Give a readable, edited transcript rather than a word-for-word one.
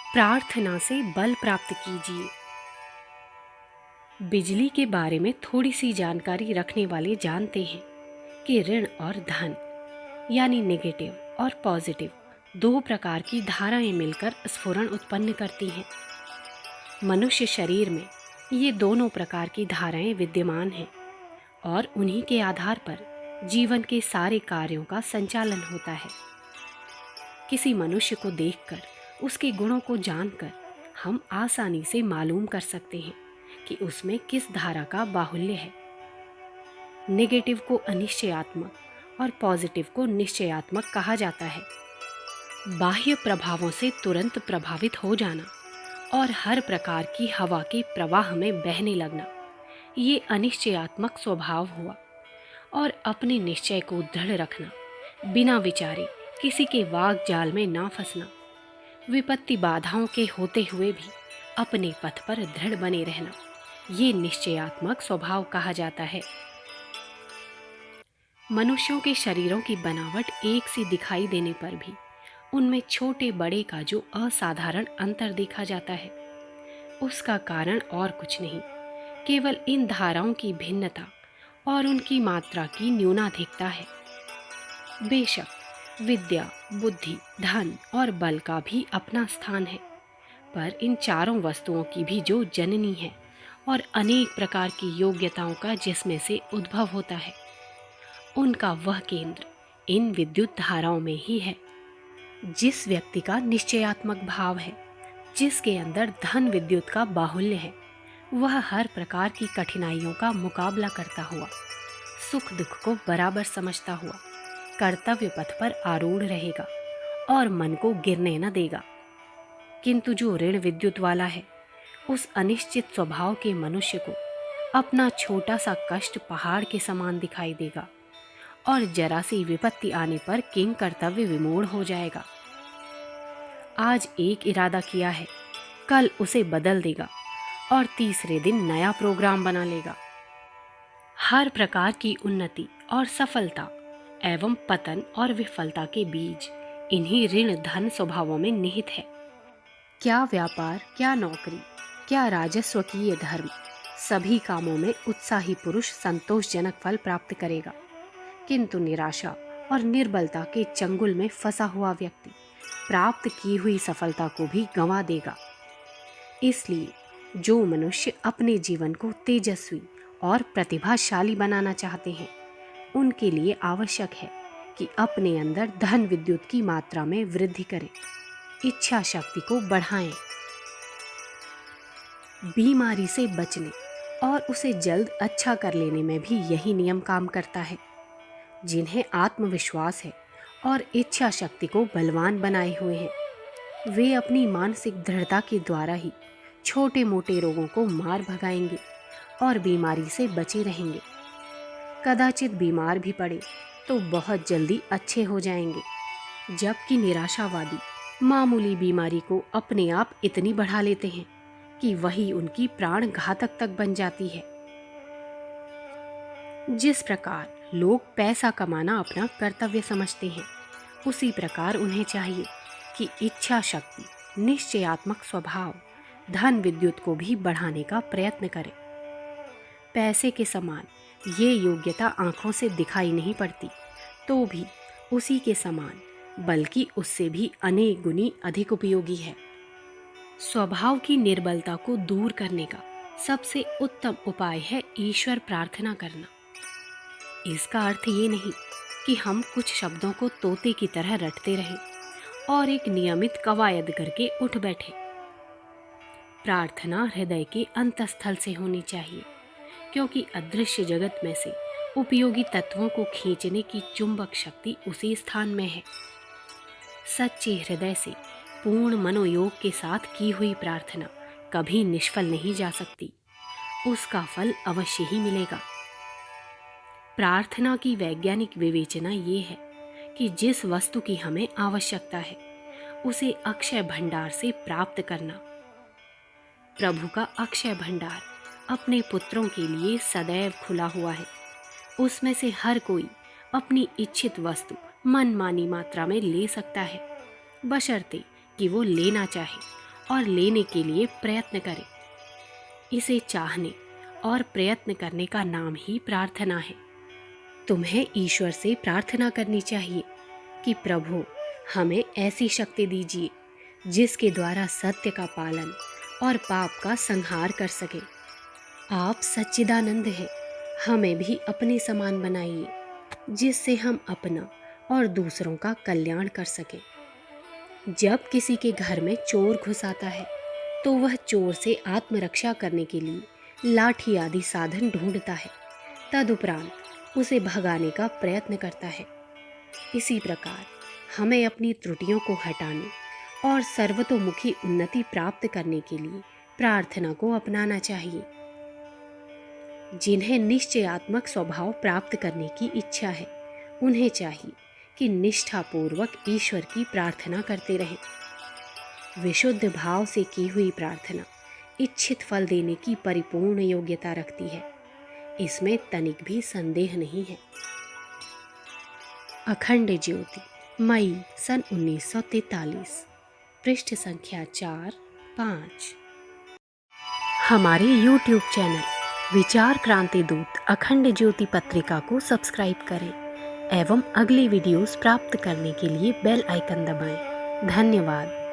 प्रार्थना से बल प्राप्त कीजिए। बिजली के बारे में थोड़ी सी जानकारी रखने वाले जानते हैं कि ऋण और धन यानी नेगेटिव और पॉजिटिव दो प्रकार की धाराएं मिलकर स्फुरण उत्पन्न करती हैं। मनुष्य शरीर में ये दोनों प्रकार की धाराएं विद्यमान हैं और उन्हीं के आधार पर जीवन के सारे कार्यों का संचालन होता है। किसी मनुष्य को देखकर, उसके गुणों को जानकर हम आसानी से मालूम कर सकते हैं कि उसमें किस धारा का बाहुल्य है। नेगेटिव को अनिश्चयात्मक और पॉजिटिव को निश्चयात्मक कहा जाता है। बाह्य प्रभावों से तुरंत प्रभावित हो जाना और हर प्रकार की हवा के प्रवाह में बहने लगना, ये अनिश्चयात्मक स्वभाव हुआ। और अपने निश्चय को दृढ़ रखना, बिना विचारे किसी के वाग जाल में ना फंसना, विपत्ति बाधाओं के होते हुए भी अपने पथ पर दृढ़ बने रहना, ये निश्चयात्मक स्वभाव कहा जाता है। मनुष्यों के शरीरों की बनावट एक सी दिखाई देने पर भी उनमें छोटे बड़े का जो असाधारण अंतर देखा जाता है, उसका कारण और कुछ नहीं, केवल इन धाराओं की भिन्नता और उनकी मात्रा की न्यूनाधिकता है। बेशक विद्या, बुद्धि, धन और बल का भी अपना स्थान है, पर इन चारों वस्तुओं की भी जो जननी है और अनेक प्रकार की योग्यताओं का जिसमें से उद्भव होता है, उनका वह केंद्र इन विद्युत धाराओं में ही है। जिस व्यक्ति का निश्चयात्मक भाव है, जिसके अंदर धन विद्युत का बाहुल्य है, वह हर प्रकार की कठिनाइयों का मुकाबला करता हुआ, सुख दुख को बराबर समझता हुआ कर्तव्य पथ पर आरूढ़ रहेगा और मन को गिरने न देगा। किंतु जो ऋण विद्युत वाला है, उस अनिश्चित स्वभाव के मनुष्य को अपना छोटा सा कष्ट पहाड़ के समान दिखाई देगा और जरा सी विपत्ति आने पर किंग कर्तव्य विमूढ़ हो जाएगा। आज एक इरादा किया है, कल उसे बदल देगा और तीसरे दिन नया प्रोग्राम बना लेगा। हर प्रकार की उन्नति और सफलता एवं पतन और विफलता के बीज इन्हीं ऋण धन स्वभावों में निहित है। क्या व्यापार, क्या नौकरी, क्या राजस्व की ये धर्म, सभी कामों में उत्साही पुरुष संतोषजनक फल प्राप्त करेगा, किंतु निराशा और निर्बलता के चंगुल में फंसा हुआ व्यक्ति प्राप्त की हुई सफलता को भी गंवा देगा। इसलिए जो मनुष्य अपने जीवन को तेजस्वी और प्रतिभाशाली बनाना चाहते हैं, उनके लिए आवश्यक है कि अपने अंदर धन विद्युत की मात्रा में वृद्धि करें, इच्छा शक्ति को बढ़ाएं। बीमारी से बचने और उसे जल्द अच्छा कर लेने में भी यही नियम काम करता है। जिन्हें आत्मविश्वास है और इच्छा शक्ति को बलवान बनाए हुए हैं, वे अपनी मानसिक दृढ़ता के द्वारा ही छोटे मोटे रोगों को मार भगाएंगे और बीमारी से बचे रहेंगे। कदाचित बीमार भी पड़े तो बहुत जल्दी अच्छे हो जाएंगे, जबकि निराशावादी मामूली बीमारी को अपने आप इतनी बढ़ा लेते हैं कि वही उनकी प्राण घातक तक बन जाती है। जिस प्रकार लोग पैसा कमाना अपना कर्तव्य समझते हैं, उसी प्रकार उन्हें चाहिए कि इच्छा शक्ति, निश्चयात्मक स्वभाव, धन विद्युत को भी बढ़ाने का प्रयत्न करें। पैसे के समान ये योग्यता आंखों से दिखाई नहीं पड़ती, तो भी उसी के समान, बल्कि उससे भी अनेक गुनी अधिक उपयोगी है। स्वभाव की निर्बलता को दूर करने का सबसे उत्तम उपाय है ईश्वर प्रार्थना करना। इसका अर्थ ये नहीं कि हम कुछ शब्दों को तोते की तरह रटते रहें और एक नियमित कवायद करके उठ बैठे। प्रार्थना हृदय के अंतस्थल से होनी चाहिए, क्योंकि अदृश्य जगत में से उपयोगी तत्वों को खींचने की चुंबक शक्ति उसी स्थान में है। सच्चे हृदय से पूर्ण मनोयोग के साथ की हुई प्रार्थना कभी निष्फल नहीं जा सकती, उसका फल अवश्य ही मिलेगा। प्रार्थना की वैज्ञानिक विवेचना ये है कि जिस वस्तु की हमें आवश्यकता है, उसे अक्षय भंडार से प्राप्त करना। प्रभु का अक्षय भंडार अपने पुत्रों के लिए सदैव खुला हुआ है। उसमें से हर कोई अपनी इच्छित वस्तु मनमानी मात्रा में ले सकता है, बशर्ते कि वो लेना चाहे और लेने के लिए प्रयत्न करें। इसे चाहने और प्रयत्न करने का नाम ही प्रार्थना है। तुम्हें ईश्वर से प्रार्थना करनी चाहिए कि प्रभु हमें ऐसी शक्ति दीजिए जिसके द्वारा सत्य का पालन और पाप का संहार कर सके। आप सच्चिदानंद हैं, हमें भी अपने समान बनाइए जिससे हम अपना और दूसरों का कल्याण कर सके। जब किसी के घर में चोर घुस आता है तो वह चोर से आत्मरक्षा करने के लिए लाठी आदि साधन ढूंढता है, तदुपरांत उसे भगाने का प्रयत्न करता है। इसी प्रकार हमें अपनी त्रुटियों को हटाने और सर्वतोमुखी उन्नति प्राप्त करने के लिए प्रार्थना को अपनाना चाहिए। जिन्हें निश्चयात्मक स्वभाव प्राप्त करने की इच्छा है, उन्हें चाहिए कि निष्ठापूर्वक ईश्वर की प्रार्थना करते रहें। विशुद्ध भाव से की हुई प्रार्थना इच्छित फल देने की परिपूर्ण योग्यता रखती है, इसमें तनिक भी संदेह नहीं है। अखंड ज्योति, मई सन 1943, पृष्ठ संख्या 4-5। हमारे YouTube चैनल विचार क्रांति दूत अखंड ज्योति पत्रिका को सब्सक्राइब करें एवं अगली वीडियोस प्राप्त करने के लिए बेल आइकन दबाएं। धन्यवाद।